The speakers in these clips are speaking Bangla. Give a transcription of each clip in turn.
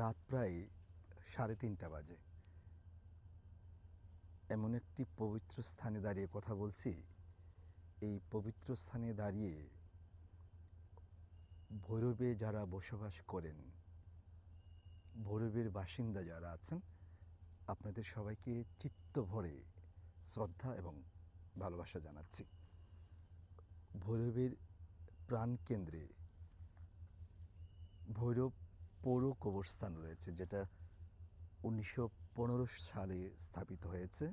রাত প্রায় 3:30 বাজে। এমন একটি পবিত্র স্থানে দাঁড়িয়ে কথা বলছি। এই পবিত্র স্থানে দাঁড়িয়ে ভৈরবে যারা বসবাস করেন, ভৈরবের বাসিন্দা যারা আছেন, আপনাদের সবাইকে চিত্ত ভরে শ্রদ্ধা এবং ভালোবাসা জানাচ্ছি। ভৈরবের প্রাণকেন্দ্রে ভৈরব পৌর কবরস্থান রয়েছে, যেটা 1915 সালে স্থাপিত হয়েছে।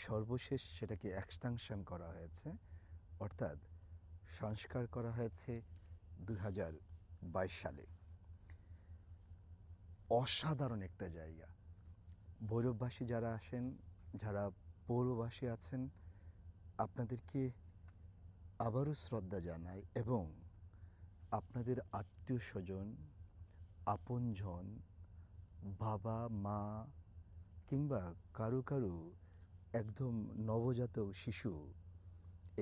সর্বশেষ সেটাকে এক্সটেনশন করা হয়েছে, অর্থাৎ সংস্কার করা হয়েছে 2022 সালে। অসাধারণ একটা জায়গা। ভৈরববাসী যারা আসেন, যারা পৌরবাসী আছেন, আপনাদেরকে আবারও শ্রদ্ধা জানাই এবং আপনাদের আত্মীয় স্বজন, আপনজন, বাবা মা কিংবা কারো কারো একদম নবজাতক শিশু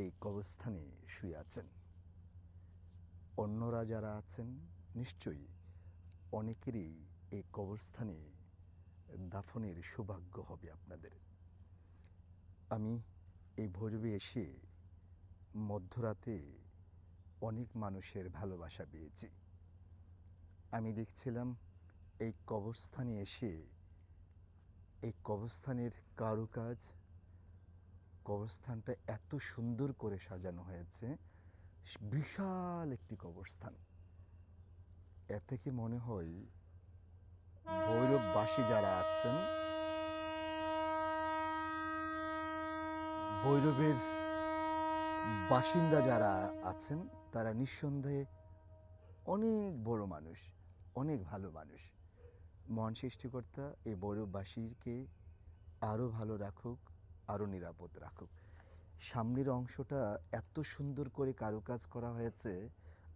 এই কবরস্থানে শুয়ে আছেন। অন্যরা যারা আছেন, নিশ্চয়ই অনেকেরই এই কবরস্থানে দাফনের সৌভাগ্য হবে আপনাদের। আমি এই ভৈরবে এসে মধ্যরাতে অনেক মানুষের ভালোবাসা পেয়েছি। আমি দেখছিলাম এই কবরস্থানে এসে এই কবরস্থানের কারুকাজ, কবরস্থানটা এত সুন্দর করে সাজানো হয়েছে। বিশাল একটি কবরস্থান। এ থেকে মনে হয় ভৈরববাসী যারা আছেন, ভৈরবের বাসিন্দা যারা আছেন, তারা নিঃসন্দেহে অনেক বড় মানুষ, অনেক ভালো মানুষ। মহান সৃষ্টিকর্তা এই ভৈরববাসীকে আরও ভালো রাখুক, আরও নিরাপদ রাখুক। সামনের অংশটা এত সুন্দর করে কারুকাজ করা হয়েছে।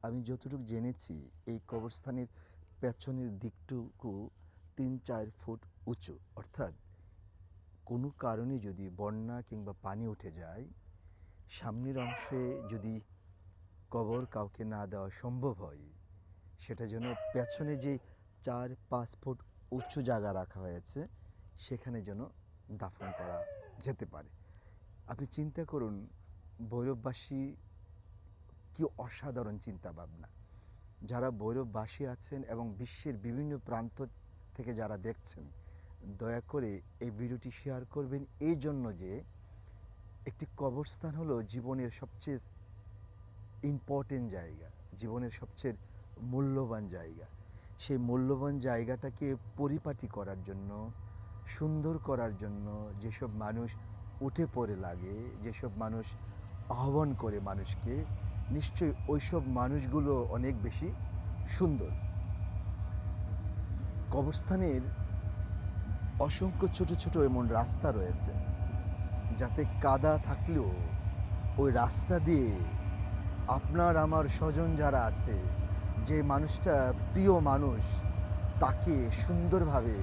আমি যতটুকু জেনেছি, এই কবরস্থানের পেছনের দিকটুকু 3-4 ফুট উঁচু, অর্থাৎ কোনো কারণে যদি বন্যা কিংবা পানি উঠে যায়, সামনের অংশে যদি কবর কাউকে না দেওয়া সম্ভব হয়, সেটা যেন পেছনে যে 4-5 ফুট উঁচু জায়গা রাখা হয়েছে, সেখানে যেন দাফন করা যেতে পারে। আপনি চিন্তা করুন, ভৈরববাসী কি অসাধারণ চিন্তা ভাবনা। যারা ভৈরববাসী আছেন এবং বিশ্বের বিভিন্ন প্রান্ত থেকে যারা দেখছেন, দয়া করে এই ভিডিওটি শেয়ার করবেন, এই জন্য যে একটি কবরস্থান হলো জীবনের সবচেয়ে ইম্পর্টেন্ট জায়গা, জীবনের সবচেয়ে মূল্যবান জায়গা। সেই মূল্যবান জায়গাটাকে পরিপাটি করার জন্য, সুন্দর করার জন্য যেসব মানুষ উঠে পড়ে লাগে, যেসব মানুষ আহ্বান করে মানুষকে, নিশ্চয়ই ওইসব মানুষগুলো অনেক বেশি সুন্দর। কবরস্থানের অসংখ্য ছোট ছোট এমন রাস্তা রয়েছে, যাতে কাদা থাকলেও ওই রাস্তা দিয়ে আপনার আমার স্বজন যারা আছে, যে মানুষটা প্রিয় মানুষ, তাকে সুন্দরভাবে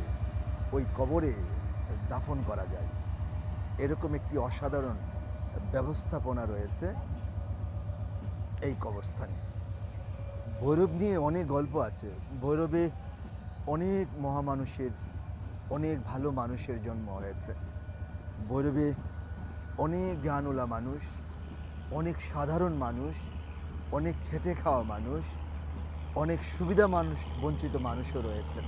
ওই কবরে দাফন করা যায়। এরকম একটি অসাধারণ ব্যবস্থাপনা রয়েছে এই কবরস্থানে। ভৈরব নিয়ে অনেক গল্প আছে। ভৈরবে অনেক মহামানুষের, অনেক ভালো মানুষের জন্ম হয়েছে। ভৈরবে অনেক জ্ঞানওয়ালা মানুষ, অনেক সাধারণ মানুষ, অনেক খেটে খাওয়া মানুষ, অনেক সুবিধা মানুষ, বঞ্চিত মানুষও রয়েছেন।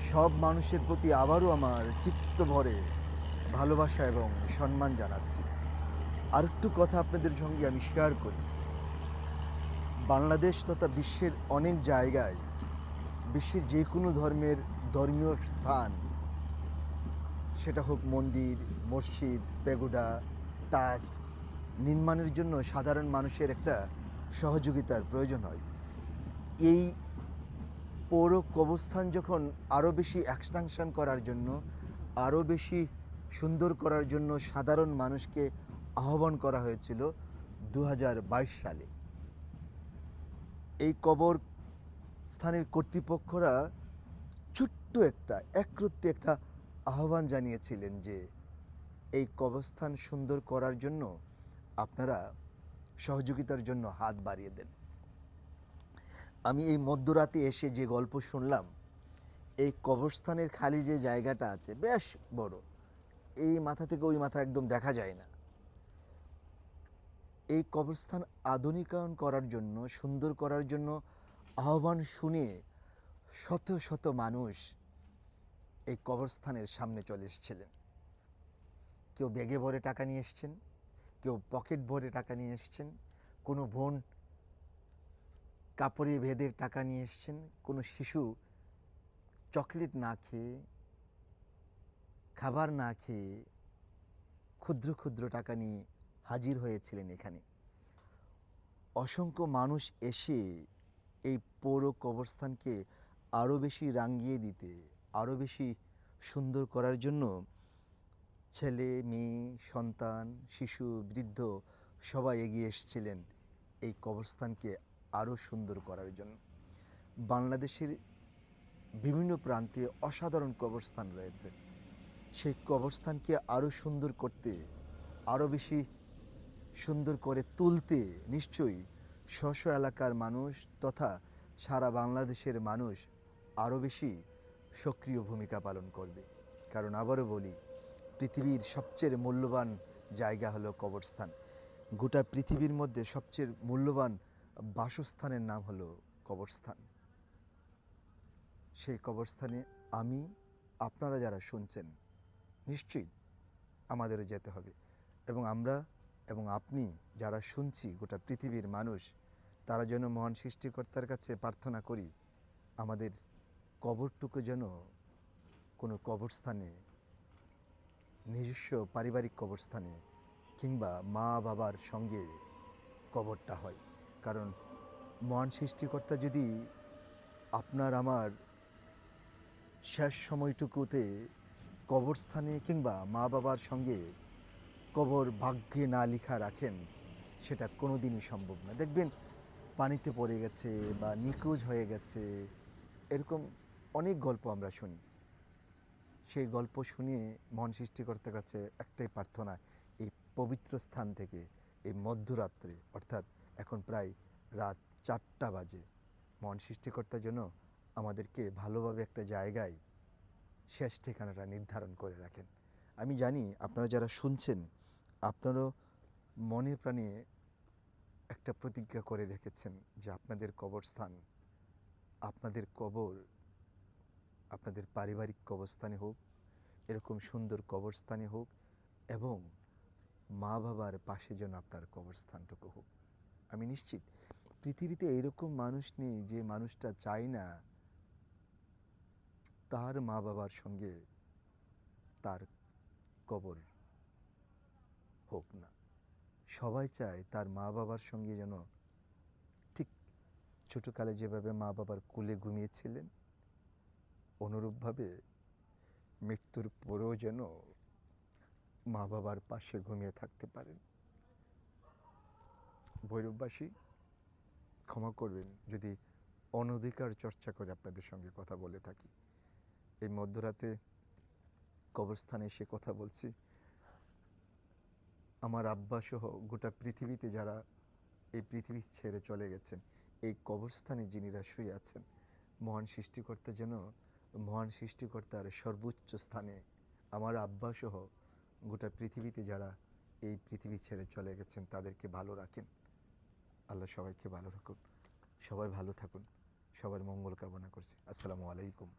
সব মানুষের প্রতি আবারও আমার চিত্ত ভরে ভালোবাসা এবং সম্মান জানাচ্ছি। আর একটু কথা আপনাদের সঙ্গে আমি শেয়ার করি। বাংলাদেশ তথা বিশ্বের অনেক জায়গায়, বিশ্বের যে কোনো ধর্মীয় স্থান, সেটা হোক মন্দির, মসজিদ, পেগোডা, টাস্ট, নির্মাণের জন্য সাধারণ মানুষের একটা সহযোগিতার প্রয়োজন হয়। এই পৌর কবরস্থান যখন আরও বেশি এক্সটেনশন করার জন্য, আরও বেশি সুন্দর করার জন্য সাধারণ মানুষকে আহ্বান করা হয়েছিল 2022 সালে। এই কবর স্থানের কর্তৃপক্ষরা ছোট্ট একটা একরত্তি একটা আহ্বান জানিয়েছিলেন যে এই কবরস্থান সুন্দর করার জন্য আপনারা সহযোগিতার জন্য হাত বাড়িয়ে দেন। আমি এই মধ্যরাতে এসে যে গল্প শুনলাম, এই কবরস্থানের খালি যে জায়গাটা আছে বেশ বড়, এই মাথা থেকে ওই মাথা একদম দেখা যায় না। এই কবরস্থান আধুনিকায়ন করার জন্য, সুন্দর করার জন্য আহ্বান শুনে শত শত মানুষ এই কবরস্থানের সামনে চলে এসেছিলেন। কেউ ব্যাগে ভরে টাকা নিয়ে এসছেন, কেউ পকেট ভরে টাকা নিয়ে এসছেন, কোনো বোন কাপড়ে বেঁধে টাকা নিয়ে এসছেন, কোনো শিশু চকলেট না খেয়ে, খাবার না খেয়ে ক্ষুদ্র ক্ষুদ্র টাকা নিয়ে হাজির হয়েছিলেন এখানে। অসংখ্য মানুষ এসে এই পৌর কবরস্থানকে আরও বেশি রাঙিয়ে দিতে, আরও বেশি সুন্দর করার জন্য ছেলে, মেয়ে, সন্তান, শিশু, বৃদ্ধ সবাই এগিয়ে এসেছিলেন এই কবরস্থানকে আরও সুন্দর করার জন্য। বাংলাদেশের বিভিন্ন প্রান্তে অসাধারণ কবরস্থান রয়েছে। সেই কবরস্থানকে আরও সুন্দর করতে, আরও বেশি সুন্দর করে তুলতে নিশ্চয়ই স্ব এলাকার মানুষ তথা সারা বাংলাদেশের মানুষ আরও বেশি সক্রিয় ভূমিকা পালন করবে। কারণ আবারও বলি, পৃথিবীর সবচেয়ে মূল্যবান জায়গা হলো কবরস্থান। গোটা পৃথিবীর মধ্যে সবচেয়ে মূল্যবান বাসস্থানের নাম হলো কবরস্থান। সেই কবরস্থানে আমি, আপনারা যারা শুনছেন, নিশ্চয়ই আমাদেরও যেতে হবে। এবং আমরা এবং আপনি যারা শুনছি, গোটা পৃথিবীর মানুষ, তারা যেন মহান সৃষ্টিকর্তার কাছে প্রার্থনা করি আমাদের কবরটুকু যেন কোনো কবরস্থানে, নিজস্ব পারিবারিক কবরস্থানে কিংবা মা বাবার সঙ্গে কবরটা হয়। কারণ মহান সৃষ্টিকর্তা যদি আপনার আমার শেষ সময়টুকুতে কবরস্থানে কিংবা মা বাবার সঙ্গে কবর ভাগ্যে না লিখা রাখেন, সেটা কোনো দিনই সম্ভব না। দেখবেন পানিতে পড়ে গেছে বা নিখোঁজ হয়ে গেছে, এরকম অনেক গল্প আমরা শুনি। সেই গল্প শুনে মহান সৃষ্টিকর্তার কাছে একটাই প্রার্থনা, এই পবিত্র স্থান থেকে এই মধ্যরাত্রে, অর্থাৎ এখন প্রায় রাত 4টা বাজে, মহান সৃষ্টিকর্তার জন্য আমাদেরকে ভালোভাবে একটা জায়গায় শেষ ঠিকানাটা নির্ধারণ করে রাখেন। আমি জানি আপনারা যারা শুনছেন, আপনারও মনে প্রাণে একটা প্রতিজ্ঞা করে রেখেছেন যে আপনাদের কবরস্থান, আপনাদের কবর, আপনাদের পারিবারিক কবরস্থানে হোক, এরকম সুন্দর কবরস্থানে হোক, এবং মা বাবার পাশে যেন আপনার কবরস্থানটুকু হোক। আমি নিশ্চিত পৃথিবীতে এরকম মানুষ নেই যে মানুষটা চায় না তার মা বাবার সঙ্গে তার কবর হোক না। সবাই চায় তার মা বাবার সঙ্গে যেন ঠিক ছোটকালে যেভাবে মা বাবার কোলে ঘুমিয়েছিলেন, অনুরূপভাবে মৃত্যুর পরেও যেন মা বাবার পাশে ঘুমিয়ে থাকতে পারেন। ভৈরববাসী, ক্ষমা করবেন যদি অনধিকার চর্চা করে আপনাদের সঙ্গে কথা বলে থাকি। এই মধ্যরাতে কবরস্থানে এসে কথা বলছি। আমার আব্বা সহ গোটা পৃথিবীতে যারা এই পৃথিবী ছেড়ে চলে গেছেন, এই কবরস্থানে যিনিরা শুয়ে আছেন, মহান সৃষ্টিকর্তা যেন মহান সৃষ্টিকর্তার সর্বোচ্চ স্থানে আমার আব্বা সহ গোটা পৃথিবীতে যারা এই পৃথিবী ছেড়ে চলে গেছেন তাদেরকে ভালো রাখেন। আল্লাহ সবাইকে ভালো রাখুন, সবাই ভালো থাকুন, সবার মঙ্গল কামনা করছি। আসসালামু আলাইকুম।